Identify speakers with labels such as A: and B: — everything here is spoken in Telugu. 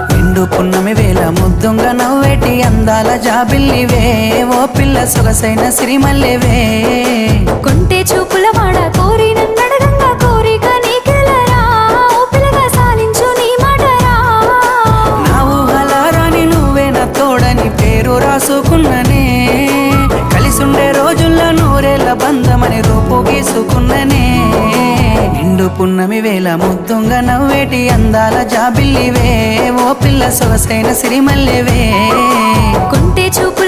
A: నిండు పున్నమి వేళ ముద్దుంగ నవ్వేటి అందాల జాబిల్లివే ఓ పిల్ల సొగసైన సిరిమల్లెవే
B: కొంటే చూపుల వాడ కోరి నన్నడగంగా కోరిక నీకెలరా ఓ పిల్లగా సాలించు నీ మాటరా
A: నా ఊహలారాని నువ్వే నా తోడని పేరు రాసుకున్ననే కలిసుండే రోజుల్లో నూరేళ్ల బంధమని రూపు గీసుకున్ననే నిండు పున్నమి వేళ ముద్దుంగ నవ్వేటి అందాల జాబిల్లివే ఓ పిల్ల సొగసైన సిరిమల్లెవే
B: కొంటే చూపు